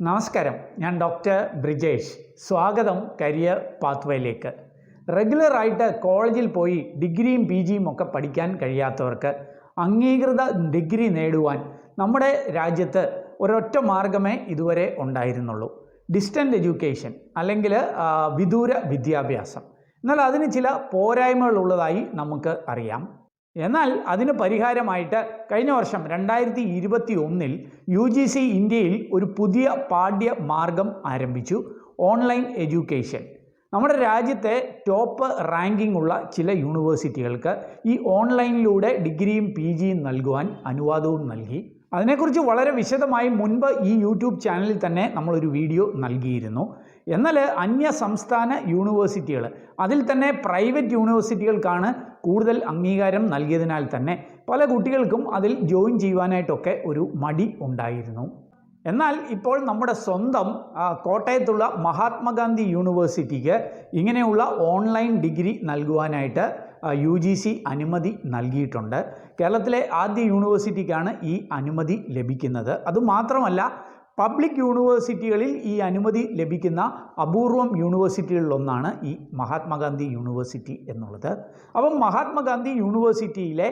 നമസ്കാരം, ഞാൻ ഡോക്ടർ ബ്രിജേഷ്. സ്വാഗതം കരിയർ പാത്വേയിലേക്ക്. റെഗുലറായിട്ട് കോളേജിൽ പോയി ഡിഗ്രിയും പി ജിയും ഒക്കെ പഠിക്കാൻ കഴിയാത്തവർക്ക് അംഗീകൃത ഡിഗ്രി നേടുവാൻ നമ്മുടെ രാജ്യത്ത് ഒരൊറ്റ മാർഗമേ ഇതുവരെ ഉണ്ടായിരുന്നുള്ളൂ: ഡിസ്റ്റൻ്റ് എഡ്യൂക്കേഷൻ, അല്ലെങ്കിൽ വിദൂര വിദ്യാഭ്യാസം. എന്നാൽ അതിന് ചില പോരായ്മകളുള്ളതായി നമുക്ക് അറിയാം. എന്നാൽ അതിന് പരിഹാരമായിട്ട് കഴിഞ്ഞ വർഷം 2021 UGC ഇന്ത്യയിൽ ഒരു പുതിയ പാഠ്യ മാർഗം ആരംഭിച്ചു: ഓൺലൈൻ എഡ്യൂക്കേഷൻ. നമ്മുടെ രാജ്യത്തെ ടോപ്പ് റാങ്കിംഗ് ഉള്ള ചില യൂണിവേഴ്സിറ്റികൾക്ക് ഈ ഓൺലൈനിലൂടെ ഡിഗ്രിയും പി ജിയും നൽകുവാൻ അനുവാദവും നൽകി. അതിനെക്കുറിച്ച് വളരെ വിശദമായി മുൻപ് ഈ യൂട്യൂബ് ചാനലിൽ തന്നെ നമ്മളൊരു വീഡിയോ നൽകിയിരുന്നു. എന്നാൽ അന്യ സംസ്ഥാന യൂണിവേഴ്സിറ്റികൾ, അതിൽ തന്നെ പ്രൈവറ്റ് യൂണിവേഴ്സിറ്റികൾക്കാണ് കൂടുതൽ അംഗീകാരം നൽകിയതിനാൽ തന്നെ പല കുട്ടികൾക്കും അതിൽ ജോയിൻ ചെയ്യുവാനായിട്ടൊക്കെ ഒരു മടി ഉണ്ടായിരുന്നു. എന്നാൽ ഇപ്പോൾ നമ്മുടെ സ്വന്തം കോട്ടയത്തുള്ള മഹാത്മാഗാന്ധി യൂണിവേഴ്സിറ്റിക്ക് ഇങ്ങനെയുള്ള ഓൺലൈൻ ഡിഗ്രി നൽകുവാനായിട്ട് UGC അനുമതി നൽകിയിട്ടുണ്ട്. കേരളത്തിലെ ആദ്യ യൂണിവേഴ്സിറ്റിക്കാണ് ഈ അനുമതി ലഭിക്കുന്നത്. അതുമാത്രമല്ല, പബ്ലിക് യൂണിവേഴ്സിറ്റികളിൽ ഈ അനുമതി ലഭിക്കുന്ന അപൂർവം യൂണിവേഴ്സിറ്റികളിലൊന്നാണ് ഈ മഹാത്മാഗാന്ധി യൂണിവേഴ്സിറ്റി എന്നുള്ളത്. അപ്പം മഹാത്മാഗാന്ധി യൂണിവേഴ്സിറ്റിയിലെ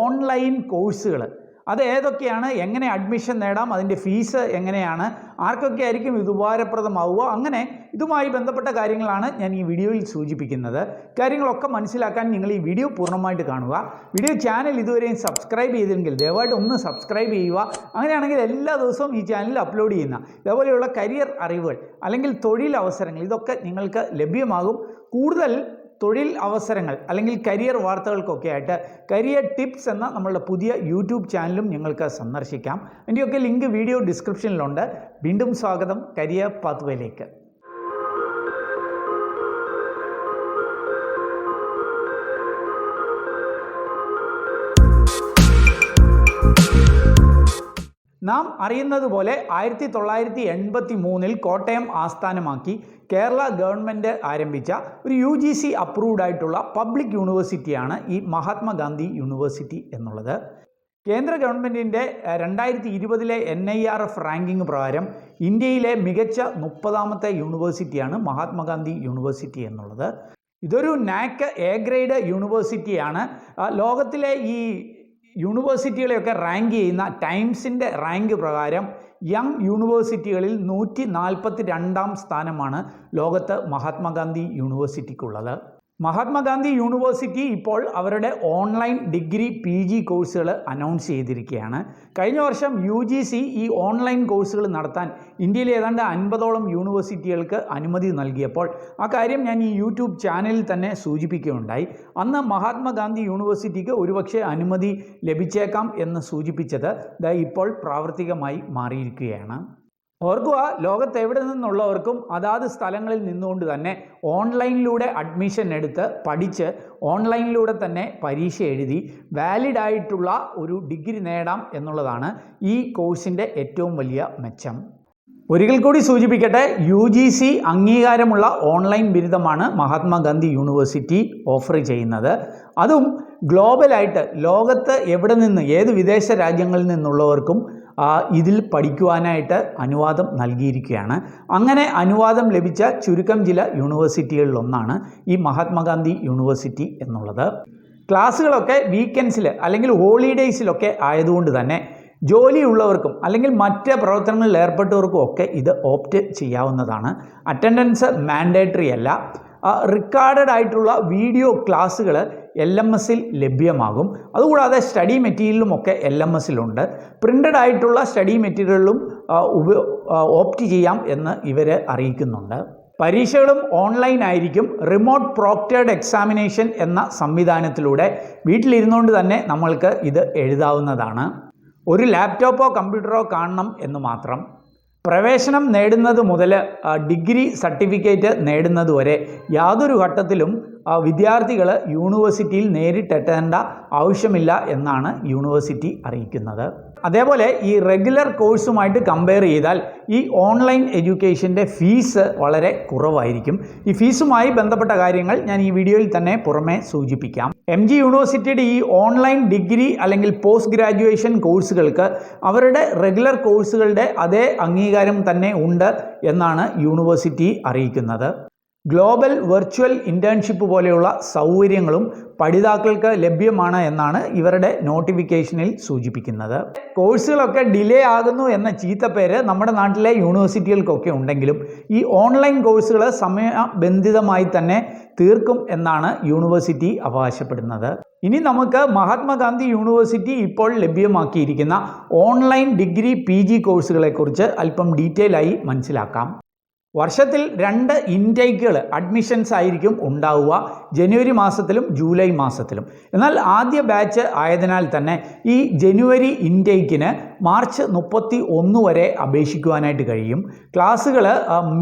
ഓൺലൈൻ കോഴ്സുകൾ അത് ഏതൊക്കെയാണ്, എങ്ങനെ അഡ്മിഷൻ നേടാം, അതിൻ്റെ ഫീസ് എങ്ങനെയാണ്, ആർക്കൊക്കെ ആയിരിക്കും ഇത് ഉപകാരപ്രദമാവുക, അങ്ങനെ ഇതുമായി ബന്ധപ്പെട്ട കാര്യങ്ങളാണ് ഞാൻ ഈ വീഡിയോയിൽ സൂചിപ്പിക്കുന്നത്. കാര്യങ്ങളൊക്കെ മനസ്സിലാക്കാൻ നിങ്ങൾ ഈ വീഡിയോ പൂർണ്ണമായിട്ട് കാണുക. വീഡിയോ ചാനൽ ഇതുവരെയും സബ്സ്ക്രൈബ് ചെയ്തില്ലെങ്കിൽ ദയവായിട്ട് ഒന്ന് സബ്സ്ക്രൈബ് ചെയ്യുക. അങ്ങനെയാണെങ്കിൽ എല്ലാ ദിവസവും ഈ ചാനലിൽ അപ്ലോഡ് ചെയ്യുന്ന ഇതേപോലെയുള്ള കരിയർ അറിവുകൾ അല്ലെങ്കിൽ തൊഴിൽ അവസരങ്ങൾ ഇതൊക്കെ നിങ്ങൾക്ക് ലഭ്യമാകും. കൂടുതൽ തൊഴിൽ അവസരങ്ങൾ അല്ലെങ്കിൽ കരിയർ വാർത്തകൾക്കൊക്കെ ആയിട്ട് കരിയർ ടിപ്സ് എന്ന നമ്മളുടെ പുതിയ യൂട്യൂബ് ചാനലും നിങ്ങൾക്ക് സന്ദർശിക്കാം. അതിൻ്റെയൊക്കെ ലിങ്ക് വീഡിയോ ഡിസ്ക്രിപ്ഷനിലുണ്ട്. വീണ്ടും സ്വാഗതം കരിയർ പാത്വേയിലേക്ക്. നാം അറിയുന്നത് പോലെ 1983 കോട്ടയം ആസ്ഥാനമാക്കി കേരള ഗവൺമെൻറ് ആരംഭിച്ച ഒരു UGC അപ്രൂവ്ഡ് ആയിട്ടുള്ള പബ്ലിക് യൂണിവേഴ്സിറ്റിയാണ് ഈ മഹാത്മാഗാന്ധി യൂണിവേഴ്സിറ്റി എന്നുള്ളത്. കേന്ദ്ര ഗവൺമെൻറ്റിൻ്റെ 2020 NIRF റാങ്കിങ് പ്രകാരം ഇന്ത്യയിലെ മികച്ച 30ാമത്തെ യൂണിവേഴ്സിറ്റിയാണ് മഹാത്മാഗാന്ധി യൂണിവേഴ്സിറ്റി എന്നുള്ളത്. ഇതൊരു NAC A ഗ്രേഡ് യൂണിവേഴ്സിറ്റിയാണ്. ലോകത്തിലെ ഈ യൂണിവേഴ്സിറ്റികളെയൊക്കെ റാങ്ക് ചെയ്യുന്ന ടൈംസിൻ്റെ റാങ്ക് പ്രകാരം യങ് യൂണിവേഴ്സിറ്റികളിൽ 142ാം സ്ഥാനമാണ് ലോകത്ത് മഹാത്മാഗാന്ധി യൂണിവേഴ്സിറ്റിക്കുള്ളത്. മഹാത്മാഗാന്ധി യൂണിവേഴ്സിറ്റി ഇപ്പോൾ അവരുടെ ഓൺലൈൻ ഡിഗ്രി പി ജി കോഴ്സുകൾ അനൗൺസ് ചെയ്തിരിക്കുകയാണ്. കഴിഞ്ഞ വർഷം UGC ഈ ഓൺലൈൻ കോഴ്സുകൾ നടത്താൻ ഇന്ത്യയിലെ ഏതാണ്ട് 50ഓളം യൂണിവേഴ്സിറ്റികൾക്ക് അനുമതി നൽകിയപ്പോൾ ആ കാര്യം ഞാൻ ഈ യൂട്യൂബ് ചാനലിൽ തന്നെ സൂചിപ്പിക്കുകയുണ്ടായി. അന്ന് മഹാത്മാഗാന്ധി യൂണിവേഴ്സിറ്റിക്ക് ഒരുപക്ഷെ അനുമതി ലഭിച്ചേക്കാം എന്ന് സൂചിപ്പിച്ചത് ഇപ്പോൾ പ്രാവർത്തികമായി മാറിയിരിക്കുകയാണ്. ഓർക്കുക, ലോകത്ത് എവിടെ നിന്നുള്ളവർക്കും അതാത് സ്ഥലങ്ങളിൽ നിന്നുകൊണ്ട് തന്നെ ഓൺലൈനിലൂടെ അഡ്മിഷൻ എടുത്ത് പഠിച്ച് ഓൺലൈനിലൂടെ തന്നെ പരീക്ഷ എഴുതി വാലിഡായിട്ടുള്ള ഒരു ഡിഗ്രി നേടാം എന്നുള്ളതാണ് ഈ കോഴ്സിൻ്റെ ഏറ്റവും വലിയ മെച്ചം. ഒരിക്കൽ കൂടി സൂചിപ്പിക്കട്ടെ, UGC അംഗീകാരമുള്ള ഓൺലൈൻ ബിരുദമാണ് മഹാത്മാഗാന്ധി യൂണിവേഴ്സിറ്റി ഓഫർ ചെയ്യുന്നത്. അതും ഗ്ലോബലായിട്ട് ലോകത്ത് എവിടെ നിന്ന്, ഏത് വിദേശ രാജ്യങ്ങളിൽ നിന്നുള്ളവർക്കും ഇതിൽ പഠിക്കുവാനായിട്ട് അനുവാദം നൽകിയിരിക്കുകയാണ്. അങ്ങനെ അനുവാദം ലഭിച്ച ചുരുക്കം ചില യൂണിവേഴ്സിറ്റികളിലൊന്നാണ് ഈ മഹാത്മാഗാന്ധി യൂണിവേഴ്സിറ്റി എന്നുള്ളത്. ക്ലാസ്സുകളൊക്കെ വീക്കെൻഡ്സിൽ അല്ലെങ്കിൽ ഹോളിഡേയ്സിലൊക്കെ ആയതുകൊണ്ട് തന്നെ ജോലിയുള്ളവർക്കും അല്ലെങ്കിൽ മറ്റ് പ്രവർത്തനങ്ങളിൽ ഏർപ്പെട്ടവർക്കും ഒക്കെ ഇത് ഓപ്റ്റ് ചെയ്യാവുന്നതാണ്. അറ്റൻഡൻസ് മാൻഡേറ്ററി അല്ല. റിക്കാർഡഡ് ആയിട്ടുള്ള വീഡിയോ ക്ലാസ്സുകൾ LMSൽ ലഭ്യമാകും. അതുകൂടാതെ സ്റ്റഡി മെറ്റീരിയലുമൊക്കെ LMSലുണ്ട്. പ്രിൻ്റഡ് ആയിട്ടുള്ള സ്റ്റഡി മെറ്റീരിയലും ഓപ്റ്റ് ചെയ്യാം എന്ന് ഇവർ അറിയിക്കുന്നുണ്ട്. പരീക്ഷകളും ഓൺലൈൻ ആയിരിക്കും. റിമോട്ട് പ്രോക്റ്റേഡ് എക്സാമിനേഷൻ എന്ന സംവിധാനത്തിലൂടെ വീട്ടിലിരുന്നുകൊണ്ട് തന്നെ നമ്മൾക്ക് ഇത് എഴുതാവുന്നതാണ്. ഒരു ലാപ്ടോപ്പോ കമ്പ്യൂട്ടറോ കാണണം എന്ന് മാത്രം. പ്രവേശനം നേടുന്നത് മുതൽ ഡിഗ്രി സർട്ടിഫിക്കറ്റ് നേടുന്നത് വരെ യാതൊരു ഘട്ടത്തിലും വിദ്യാർത്ഥികൾ യൂണിവേഴ്സിറ്റിയിൽ നേരിട്ടെത്തേണ്ട ആവശ്യമില്ല എന്നാണ് യൂണിവേഴ്സിറ്റി അറിയിക്കുന്നത്. അതേപോലെ ഈ റെഗുലർ കോഴ്സുമായിട്ട് കമ്പയർ ചെയ്താൽ ഈ ഓൺലൈൻ എഡ്യൂക്കേഷൻ്റെ ഫീസ് വളരെ കുറവായിരിക്കും. ഈ ഫീസുമായി ബന്ധപ്പെട്ട കാര്യങ്ങൾ ഞാൻ ഈ വീഡിയോയിൽ തന്നെ പുറമെ സൂചിപ്പിക്കാം. MG യൂണിവേഴ്സിറ്റിയുടെ ഈ ഓൺലൈൻ ഡിഗ്രി അല്ലെങ്കിൽ പോസ്റ്റ് ഗ്രാജുവേഷൻ കോഴ്സുകൾക്ക് അവരുടെ റെഗുലർ കോഴ്സുകളുടെ അതേ അംഗീകാരം തന്നെ ഉണ്ട് എന്നാണ് യൂണിവേഴ്സിറ്റി അറിയിക്കുന്നത്. ഗ്ലോബൽ വെർച്വൽ ഇൻറ്റേൺഷിപ്പ് പോലെയുള്ള സൗകര്യങ്ങളും പഠിതാക്കൾക്ക് ലഭ്യമാണ് എന്നാണ് ഇവരുടെ നോട്ടിഫിക്കേഷനിൽ സൂചിപ്പിക്കുന്നത്. കോഴ്സുകളൊക്കെ ഡിലേ ആകുന്നു എന്ന ചീത്തപ്പേര് നമ്മുടെ നാട്ടിലെ യൂണിവേഴ്സിറ്റികൾക്കൊക്കെ ഉണ്ടെങ്കിലും ഈ ഓൺലൈൻ കോഴ്സുകൾ സമയബന്ധിതമായി തന്നെ തീർക്കും എന്നാണ് യൂണിവേഴ്സിറ്റി അവകാശപ്പെടുന്നത്. ഇനി നമുക്ക് മഹാത്മാഗാന്ധി യൂണിവേഴ്സിറ്റി ഇപ്പോൾ ലഭ്യമാക്കിയിരിക്കുന്ന ഓൺലൈൻ ഡിഗ്രി PG കോഴ്സുകളെക്കുറിച്ച് അല്പം ഡീറ്റെയിൽ ആയി മനസ്സിലാക്കാം. വർഷത്തിൽ 2 ഇൻടേക്കുകൾ അഡ്മിഷൻസ് ആയിരിക്കും ഉണ്ടാവുക, ജനുവരി മാസത്തിലും ജൂലൈ മാസത്തിലും. എന്നാൽ ആദ്യ ബാച്ച് ആയതിനാൽ തന്നെ ഈ ജനുവരി ഇൻടേക്കിന് മാർച്ച് 31 വരെ അപേക്ഷിക്കുവാനായിട്ട് കഴിയും. ക്ലാസ്സുകൾ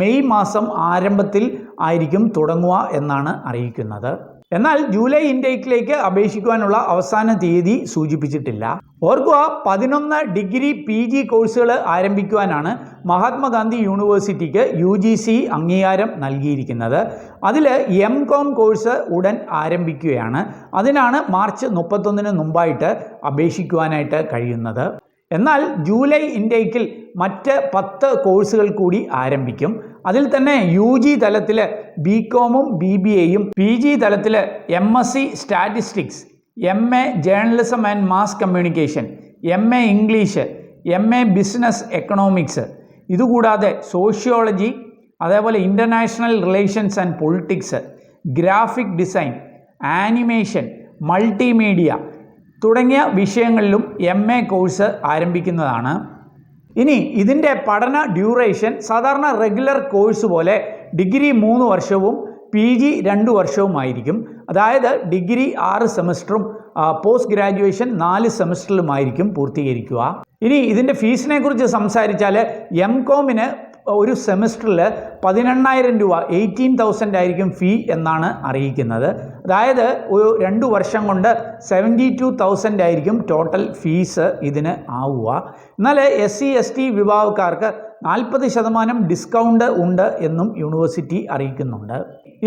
മെയ് മാസം ആരംഭത്തിൽ ആയിരിക്കും തുടങ്ങുക എന്നാണ് അറിയിക്കുന്നത്. എന്നാൽ ജൂലൈ ഇൻടേക്കിലേക്ക് അപേക്ഷിക്കുവാനുള്ള അവസാന തീയതി സൂചിപ്പിച്ചിട്ടില്ല. ഓർക്കുക, 11 ഡിഗ്രി PG കോഴ്സുകൾ ആരംഭിക്കുവാനാണ് മഹാത്മാഗാന്ധി യൂണിവേഴ്സിറ്റിക്ക് UGC അംഗീകാരം നൽകിയിരിക്കുന്നത്. അതിൽ MCOM കോഴ്സ് ഉടൻ ആരംഭിക്കുകയാണ്. അതിനാണ് മാർച്ച് 31 മുമ്പായിട്ട് അപേക്ഷിക്കുവാനായിട്ട് കഴിയുന്നത്. എന്നാൽ ജൂലൈ ഇൻടേക്കിൽ മറ്റ് 10 കോഴ്സുകൾ കൂടി ആരംഭിക്കും. അതിൽ തന്നെ UG തലത്തിൽ BCOM-ഉം BBA-യും, PG തലത്തിൽ MSc statistics, MA journalism and mass communication, MA English, MA business economics, ഇതുകൂടാതെ സോഷ്യോളജി, അതേപോലെ international relations and politics, graphic design, animation, multimedia തുടങ്ങിയ വിഷയങ്ങളിലും MA കോഴ്സ് ആരംഭിക്കുന്നതാണ്. ഇനി ഇതിൻ്റെ പഠന ഡ്യൂറേഷൻ സാധാരണ റെഗുലർ കോഴ്സ് പോലെ ഡിഗ്രി 3 വർഷവും PG 2 വർഷവുമായിരിക്കും. അതായത് ഡിഗ്രി 6 സെമസ്റ്ററും പോസ്റ്റ് ഗ്രാജുവേഷൻ 4 സെമസ്റ്ററിലുമായിരിക്കും പൂർത്തീകരിക്കുക. ഇനി ഇതിൻ്റെ ഫീസിനെ കുറിച്ച് സംസാരിച്ചാൽ MCOM-ന് ഒരു സെമസ്റ്ററിൽ 18,000 രൂപ 18,000 ആയിരിക്കും ഫീ എന്നാണ് അറിയിക്കുന്നത്. അതായത് ഒരു 2 വർഷം കൊണ്ട് 72,000 ആയിരിക്കും ടോട്ടൽ ഫീസ് ഇതിന് ആവുക. എന്നാൽ SC ST വിഭാഗക്കാർക്ക് 40% ഡിസ്കൗണ്ട് ഉണ്ട് എന്നും യൂണിവേഴ്സിറ്റി അറിയിക്കുന്നുണ്ട്.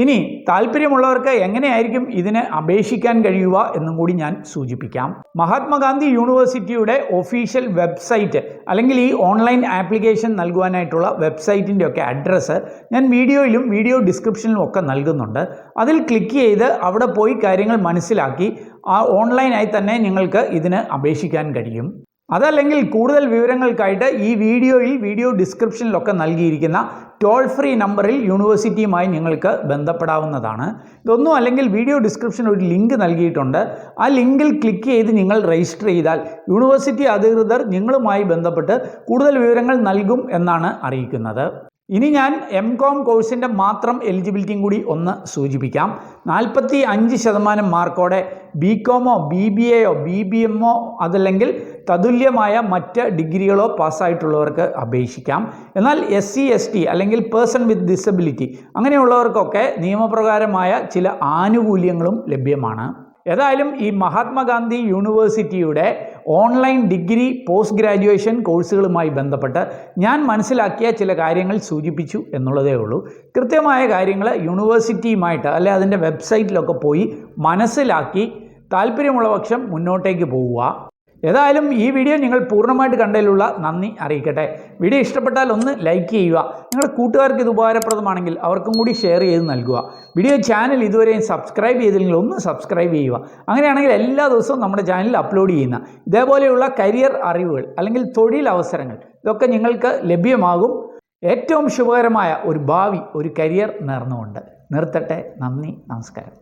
ഇനി താല്പര്യമുള്ളവർക്ക് എങ്ങനെയായിരിക്കും ഇതിന് അപേക്ഷിക്കാൻ കഴിയുക എന്നും കൂടി ഞാൻ സൂചിപ്പിക്കാം. മഹാത്മാഗാന്ധി യൂണിവേഴ്സിറ്റിയുടെ ഒഫീഷ്യൽ വെബ്സൈറ്റ് അല്ലെങ്കിൽ ഈ ഓൺലൈൻ ആപ്ലിക്കേഷൻ നൽകുവാനായിട്ടുള്ള വെബ്സൈറ്റിൻ്റെ ഒക്കെ അഡ്രസ്സ് ഞാൻ വീഡിയോയിലും വീഡിയോ ഡിസ്ക്രിപ്ഷനിലും ഒക്കെ നൽകുന്നുണ്ട്. അതിൽ ക്ലിക്ക് ചെയ്ത് അവിടെ പോയി കാര്യങ്ങൾ മനസ്സിലാക്കി ഓൺലൈനായി തന്നെ നിങ്ങൾക്ക് ഇതിന് അപേക്ഷിക്കാൻ കഴിയും. അതല്ലെങ്കിൽ കൂടുതൽ വിവരങ്ങൾക്കായിട്ട് ഈ വീഡിയോ ഡിസ്ക്രിപ്ഷനിലൊക്കെ നൽകിയിരിക്കുന്ന ടോൾ ഫ്രീ നമ്പറിൽ യൂണിവേഴ്സിറ്റിയുമായി നിങ്ങൾക്ക് ബന്ധപ്പെടാവുന്നതാണ്. ഇതൊന്നും അല്ലെങ്കിൽ വീഡിയോ ഡിസ്ക്രിപ്ഷനിൽ ഒരു ലിങ്ക് നൽകിയിട്ടുണ്ട്. ആ ലിങ്കിൽ ക്ലിക്ക് ചെയ്ത് നിങ്ങൾ രജിസ്റ്റർ ചെയ്താൽ യൂണിവേഴ്സിറ്റി അധികൃതർ നിങ്ങളുമായി ബന്ധപ്പെട്ട് കൂടുതൽ വിവരങ്ങൾ നൽകും എന്നാണ് അറിയിക്കുന്നത്. ഇനി ഞാൻ MCOM കോഴ്സിൻ്റെ മാത്രം എലിജിബിലിറ്റിയും കൂടി ഒന്ന് സൂചിപ്പിക്കാം. 45% മാർക്കോടെ BCOM-ഓ BBA-യോ BBM-ഓ അതല്ലെങ്കിൽ തതുല്യമായ മറ്റ് ഡിഗ്രികളോ പാസ്സായിട്ടുള്ളവർക്ക് അപേക്ഷിക്കാം. എന്നാൽ SC ST അല്ലെങ്കിൽ പേഴ്സൺ വിത്ത് ഡിസബിലിറ്റി അങ്ങനെയുള്ളവർക്കൊക്കെ നിയമപ്രകാരമായ ചില ആനുകൂല്യങ്ങളും ലഭ്യമാണ്. ഏതായാലും ഈ മഹാത്മാഗാന്ധി യൂണിവേഴ്സിറ്റിയുടെ ഓൺലൈൻ ഡിഗ്രി പോസ്റ്റ് ഗ്രാജുവേഷൻ കോഴ്സുകളുമായി ബന്ധപ്പെട്ട് ഞാൻ മനസ്സിലാക്കിയ ചില കാര്യങ്ങൾ സൂചിപ്പിച്ചു എന്നുള്ളതേ ഉള്ളൂ. കൃത്യമായ കാര്യങ്ങൾ യൂണിവേഴ്സിറ്റിയുമായിട്ട് അല്ലെ അതിൻ്റെ വെബ്സൈറ്റിലൊക്കെ പോയി മനസ്സിലാക്കി താല്പര്യമുള്ള പക്ഷം മുന്നോട്ടേക്ക് പോവുക. ഏതായാലും ഈ വീഡിയോ നിങ്ങൾ പൂർണ്ണമായിട്ട് കണ്ടതിലുള്ള നന്ദി അറിയിക്കട്ടെ. വീഡിയോ ഇഷ്ടപ്പെട്ടാൽ ഒന്ന് ലൈക്ക് ചെയ്യുക. നിങ്ങളുടെ കൂട്ടുകാർക്ക് ഇത് ഉപകാരപ്രദമാണെങ്കിൽ അവർക്കും കൂടി ഷെയർ ചെയ്ത് നൽകുക. ചാനൽ ഇതുവരെയും സബ്സ്ക്രൈബ് ചെയ്തില്ലെങ്കിൽ ഒന്ന് സബ്സ്ക്രൈബ് ചെയ്യുക. അങ്ങനെയാണെങ്കിൽ എല്ലാ ദിവസവും നമ്മുടെ ചാനലിൽ അപ്ലോഡ് ചെയ്യുന്ന ഇതേപോലെയുള്ള കരിയർ അറിവുകൾ അല്ലെങ്കിൽ തൊഴിൽ അവസരങ്ങൾ ഇതൊക്കെ നിങ്ങൾക്ക് ലഭ്യമാകും. ഏറ്റവും ശുഭകരമായ ഒരു ഭാവി, ഒരു കരിയർ നേർന്നുകൊണ്ട് നിർത്തട്ടെ. നന്ദി, നമസ്കാരം.